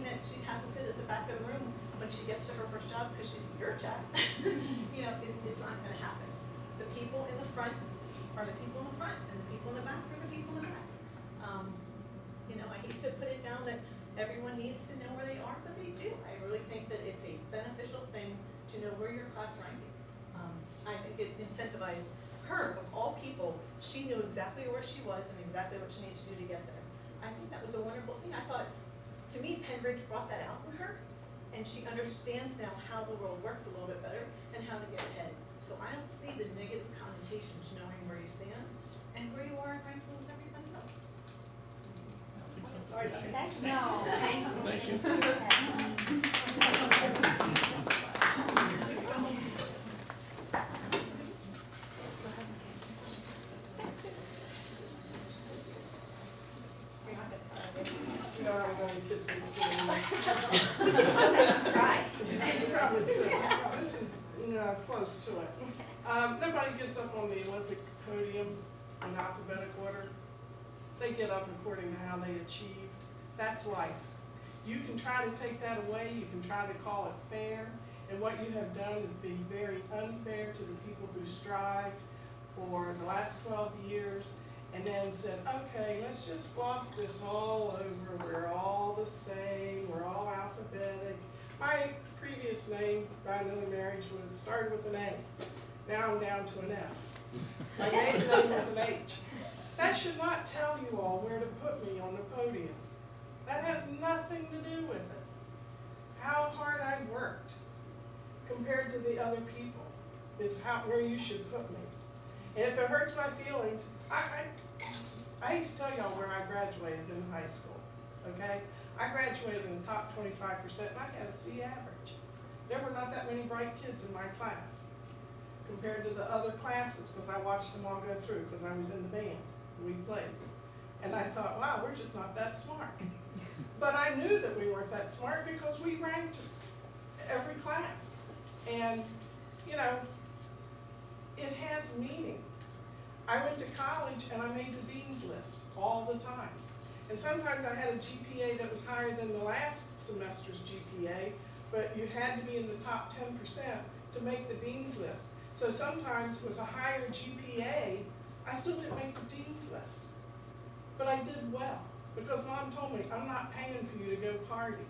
mean that she has to sit at the back of the room when she gets to her first job because she's your child. You know, it's not going to happen. The people in the front are the people in the front, and the people in the back are the people in the back. You know, I hate to put it down that everyone needs to know where they are, but they do. I really think that it's a beneficial thing to know where your class rank is. I think it incentivized her, of all people. She knew exactly where she was and exactly what she needed to do to get there. I think that was a wonderful thing. I thought, to me, Penbridge brought that out in her, and she understands now how the world works a little bit better and how to get ahead. So I don't see the negative connotation to knowing where you stand and where you are in ranking with everybody else. Sorry, Thank you. No, thank you. You know, I'm going to kids in school. We can still make them cry. You probably could. This is, you know, close to it. Nobody gets up on the Olympic podium in alphabetic order. They get up according to how they achieved. That's life. You can try to take that away. You can try to call it fair. And what you have done is be very unfair to the people who strived for the last 12 years and then said, okay, let's just gloss this all over. We're all the same. We're all alphabetic. My previous name by another marriage was started with an A. Now I'm down to an F. My maiden name was an H. That should not tell you all where to put me on the podium. That has nothing to do with it. How hard I worked compared to the other people is where you should put me. And if it hurts my feelings, I hate to tell y'all where I graduated in high school, okay? I graduated in the top 25% and I had a C average. There were not that many bright kids in my class compared to the other classes because I watched them all go through because I was in the band and we played. And I thought, wow, we're just not that smart. But I knew that we weren't that smart because we ranked every class. And, you know, it has meaning. I went to college and I made the dean's list all the time. And sometimes I had a GPA that was higher than the last semester's GPA, but you had to be in the top 10% to make the dean's list. So sometimes with a higher GPA, I still didn't make the dean's list. But I did well because Mom told me, I'm not paying for you to go party.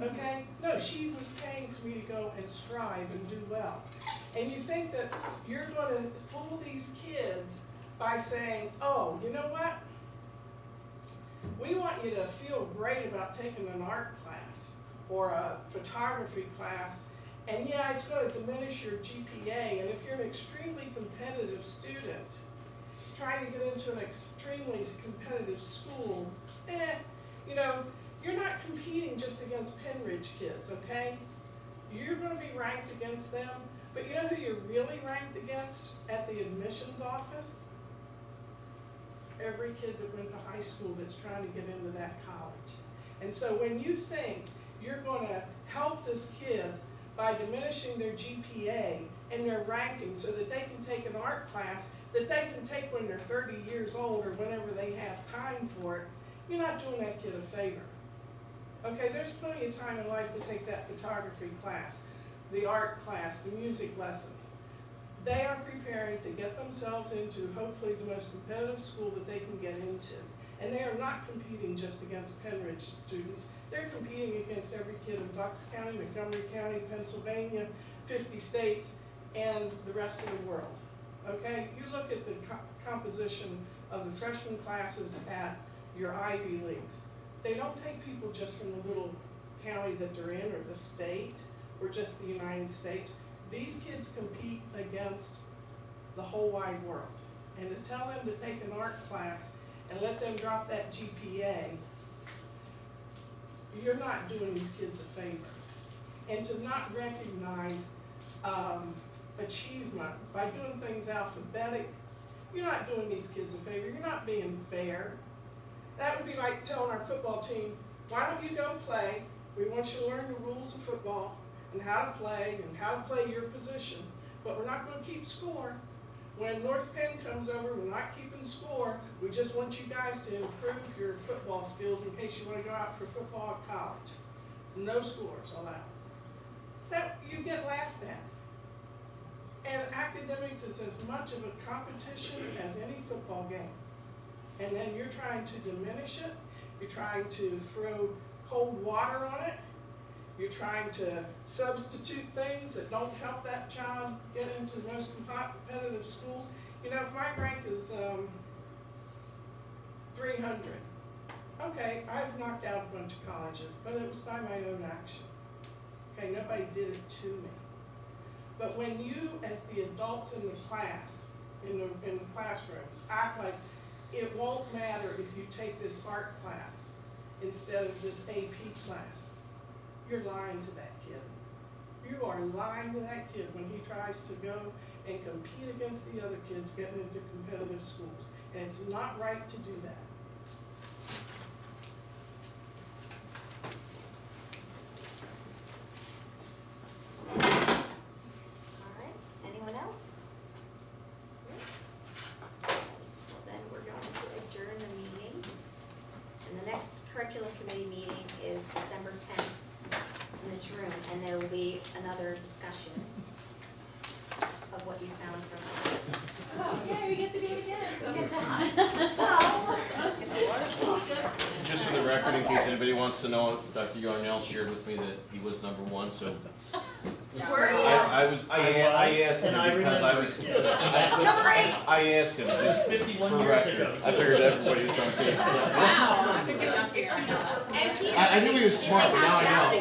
Okay? No, she was paying for me to go and strive and do well. And you think that you're going to fool these kids by saying, oh, you know what? We want you to feel great about taking an art class or a photography class, and yeah, it's going to diminish your GPA. And if you're an extremely competitive student, trying to get into an extremely competitive school, you know, you're not competing just against Penridge kids, okay? You're going to be ranked against them, but you know who you're really ranked against at the admissions office? Every kid that went to high school that's trying to get into that college. And so when you think you're going to help this kid by diminishing their GPA and their ranking so that they can take an art class that they can take when they're 30 years old or whenever they have time for it, you're not doing that kid a favor. Okay, there's plenty of time in life to take that photography class, the art class, the music lesson. They are preparing to get themselves into hopefully the most competitive school that they can get into. And they are not competing just against Penridge students. They're competing against every kid in Bucks County, Montgomery County, Pennsylvania, 50 states, and the rest of the world. Okay, you look at the composition of the freshman classes at your Ivy Leagues. They don't take people just from the little county that they're in or the state or just the United States. These kids compete against the whole wide world. And to tell them to take an art class and let them drop that GPA, you're not doing these kids a favor. And to not recognize achievement by doing things alphabetic, you're not doing these kids a favor. You're not being fair. That would be like telling our football team, why don't you go play? We want you to learn the rules of football and how to play your position, but we're not going to keep score. When North Penn comes over, we're not keeping score, we just want you guys to improve your football skills in case you wanna go out for football at college. No scores allowed. That, you get laughed at. And academics is as much of a competition as any football game. And then you're trying to diminish it, you're trying to throw cold water on it, you're trying to substitute things that don't help that child get into the most competitive schools. You know, if my rank is 300, okay, I've knocked out a bunch of colleges, but it was by my own action. Okay, nobody did it to me. But when you, as the adults in the class, in the classrooms, act like it won't matter if you take this art class instead of this AP class, you're lying to that kid. You are lying to that kid when he tries to go and compete against the other kids getting into competitive schools. And it's not right to do that. All right, anyone else? Well, then we're going to adjourn the meeting. And the next curriculum committee meeting is December 10th in this room, and there will be another discussion of what you found from it. Yeah, we get to do it again. You get to, well, Just for the record, in case anybody wants to know, Dr. Yarnell shared with me that he was #1, so were you? I asked him And I because I was, remember, yeah. Number 8. I asked him It was just 51 for years record. ago. I figured everybody was going to. Wow. Could you exceed I knew he was smart, but now I know.